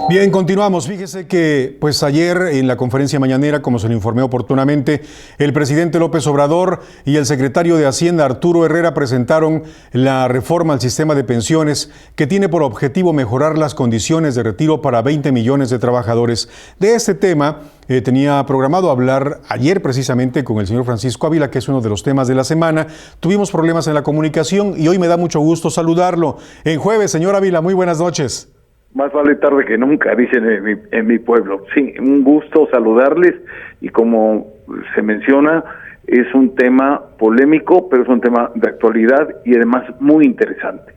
Bien, continuamos. Fíjese que pues ayer en la conferencia mañanera, como se le informé oportunamente, el presidente López Obrador y el secretario de Hacienda Arturo Herrera presentaron la reforma al sistema de pensiones que tiene por objetivo mejorar las condiciones de retiro para 20 millones de trabajadores. De este tema tenía programado hablar ayer precisamente con el señor Francisco Ávila, que es uno de los temas de la semana. Tuvimos problemas en la comunicación y hoy me da mucho gusto saludarlo. En jueves, señor Ávila, muy buenas noches. Más vale tarde que nunca, dicen en mi pueblo. Sí, un gusto saludarles y como se menciona, es un tema polémico, pero es un tema de actualidad y además muy interesante.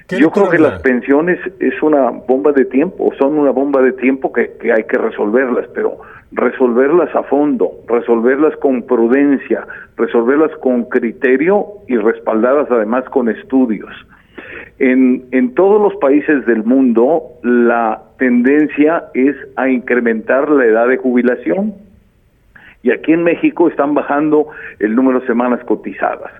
Yo creo que las pensiones es una bomba de tiempo, son una bomba de tiempo que hay que resolverlas, pero resolverlas a fondo, resolverlas con prudencia, resolverlas con criterio y respaldadas además con estudios. En todos los países del mundo la tendencia es a incrementar la edad de jubilación y aquí en México están bajando el número de semanas cotizadas.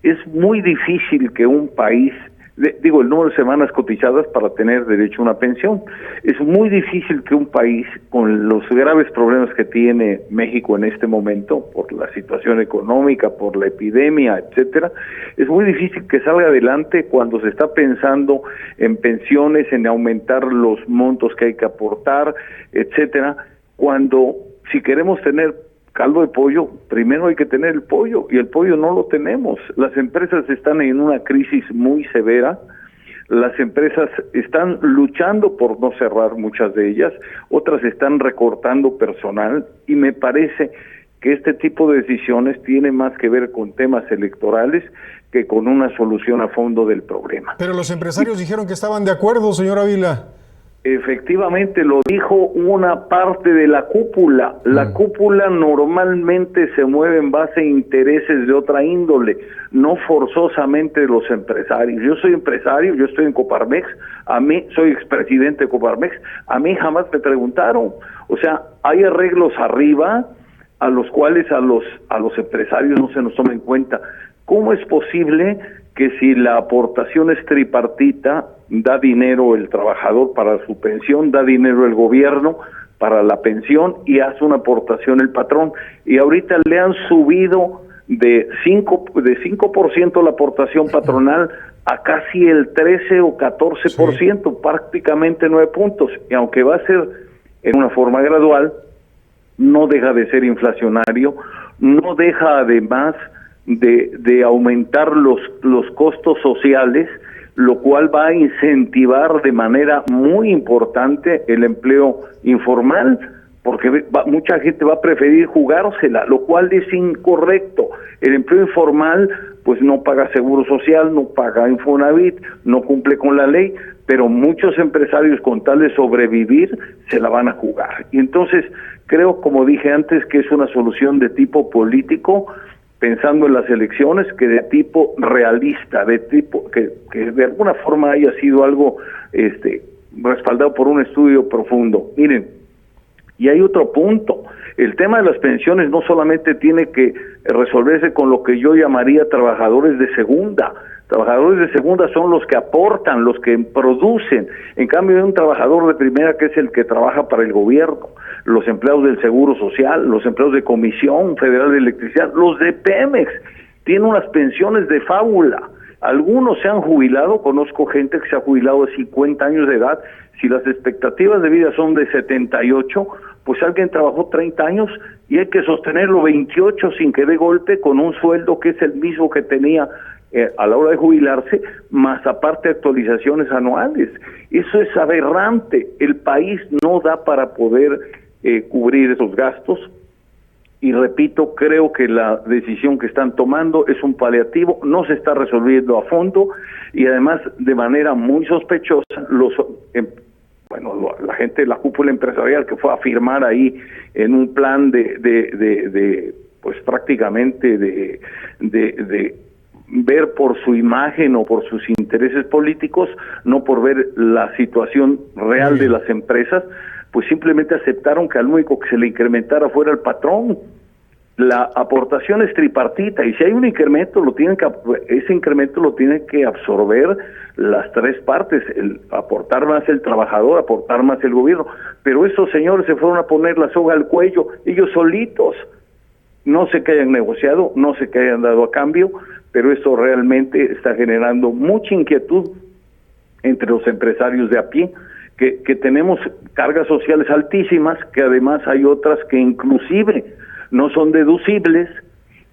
Es muy difícil que un país, el número de semanas cotizadas para tener derecho a una pensión. Es muy difícil que un país, con los graves problemas que tiene México en este momento, por la situación económica, por la epidemia, etcétera, es muy difícil que salga adelante cuando se está pensando en pensiones, en aumentar los montos que hay que aportar, etcétera, cuando si queremos tener caldo de pollo, primero hay que tener el pollo, y el pollo no lo tenemos. Las empresas están en una crisis muy severa, las empresas están luchando por no cerrar muchas de ellas, otras están recortando personal, y me parece que este tipo de decisiones tiene más que ver con temas electorales que con una solución a fondo del problema. Pero los empresarios dijeron que estaban de acuerdo, señor Ávila. Efectivamente, lo dijo una parte de la cúpula. La cúpula normalmente se mueve en base a intereses de otra índole, no forzosamente de los empresarios. Yo soy empresario, yo estoy en Coparmex, a mí soy expresidente de Coparmex, a mí jamás me preguntaron. O sea, hay arreglos arriba a los cuales a los empresarios no se nos toma en cuenta. ¿Cómo es posible que si la aportación es tripartita, da dinero el trabajador para su pensión, da dinero el gobierno para la pensión y hace una aportación el patrón? Y ahorita le han subido de 5% la aportación patronal a casi el 13 o 14%, sí, prácticamente 9 puntos. Y aunque va a ser en una forma gradual, no deja de ser inflacionario, no deja además de aumentar los costos sociales, lo cual va a incentivar de manera muy importante el empleo informal, porque mucha gente va a preferir jugársela, lo cual es incorrecto. El empleo informal pues no paga seguro social, no paga Infonavit, no cumple con la ley, pero muchos empresarios con tal de sobrevivir se la van a jugar. Y entonces creo, como dije antes, que es una solución de tipo político, pensando en las elecciones, que de tipo realista, de tipo que de alguna forma haya sido algo respaldado por un estudio profundo. Miren, y hay otro punto, el tema de las pensiones no solamente tiene que resolverse con lo que yo llamaría trabajadores de segunda. Trabajadores de segunda son los que aportan, los que producen. En cambio, hay un trabajador de primera que es el que trabaja para el gobierno, los empleados del Seguro Social, los empleados de Comisión Federal de Electricidad, los de Pemex, tienen unas pensiones de fábula. Algunos se han jubilado, conozco gente que se ha jubilado de 50 años de edad. Si las expectativas de vida son de 78, pues alguien trabajó 30 años y hay que sostenerlo 28 sin que dé golpe, con un sueldo que es el mismo que tenía a la hora de jubilarse, más aparte actualizaciones anuales. Eso es aberrante. El país no da para poder cubrir esos gastos. Y repito, creo que la decisión que están tomando es un paliativo, no se está resolviendo a fondo y además de manera muy sospechosa. La gente de la cúpula empresarial que fue a firmar ahí en un plan pues prácticamente de ver por su imagen o por sus intereses políticos, no por ver la situación real de las empresas, pues simplemente aceptaron que al único que se le incrementara fuera el patrón. La aportación es tripartita y si hay un incremento, ese incremento lo tiene que absorber las tres partes, aportar más el trabajador, aportar más el gobierno. Pero estos señores se fueron a poner la soga al cuello, ellos solitos. No sé qué hayan negociado, no sé qué hayan dado a cambio, pero esto realmente está generando mucha inquietud entre los empresarios de a pie, que tenemos cargas sociales altísimas, que además hay otras que inclusive no son deducibles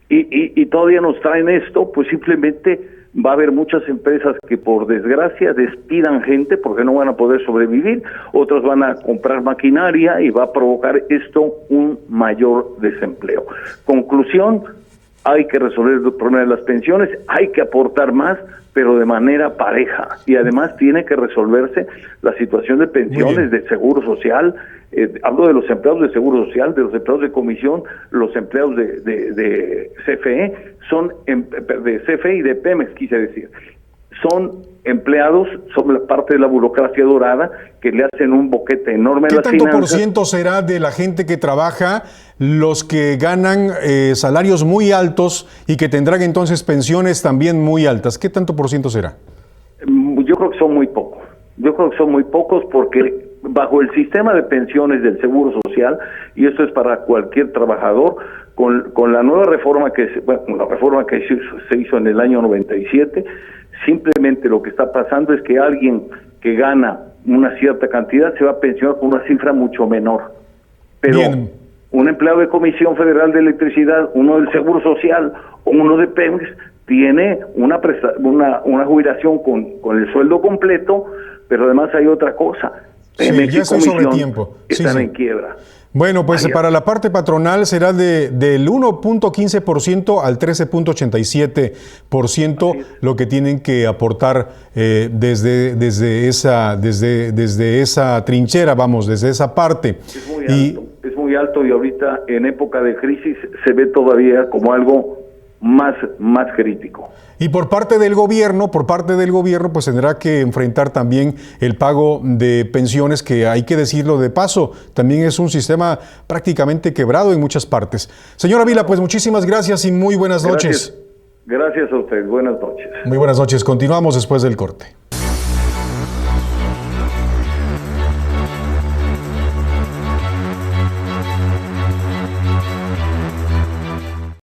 y todavía nos traen esto, pues simplemente va a haber muchas empresas que por desgracia despidan gente porque no van a poder sobrevivir, otras van a comprar maquinaria y va a provocar esto un mayor desempleo. Conclusión, hay que resolver el problema de las pensiones, hay que aportar más, pero de manera pareja. Y además tiene que resolverse la situación de pensiones, de seguro social. Hablo de los empleados de seguro social, de los empleados de comisión, los empleados de CFE, de CFE y de Pemex, quise decir. Son empleados, son la parte de la burocracia dorada que le hacen un boquete enorme a las finanzas. ¿Qué tanto por ciento será de la gente que trabaja los que ganan salarios muy altos y que tendrán entonces pensiones también muy altas? ¿Qué tanto por ciento será? Yo creo que son muy pocos. Yo creo que son muy pocos porque bajo el sistema de pensiones del Seguro Social, y esto es para cualquier trabajador, con la nueva reforma que se hizo en el año 97, simplemente lo que está pasando es que alguien que gana una cierta cantidad se va a pensionar con una cifra mucho menor. Pero bien, un empleado de Comisión Federal de Electricidad, uno del Seguro Social o uno de Pemex tiene una jubilación con el sueldo completo, pero además hay otra cosa. Pemex ya y Comisión están en quiebra. Bueno, pues para la parte patronal será del 1.15% al 13.87% lo que tienen que aportar desde esa trinchera, desde esa parte. Es muy alto y ahorita en época de crisis se ve todavía como algo más crítico. Y por parte del gobierno, pues tendrá que enfrentar también el pago de pensiones, que hay que decirlo de paso, también es un sistema prácticamente quebrado en muchas partes. Señor Ávila, pues muchísimas gracias y muy buenas noches. Gracias a usted, buenas noches. Muy buenas noches, continuamos después del corte.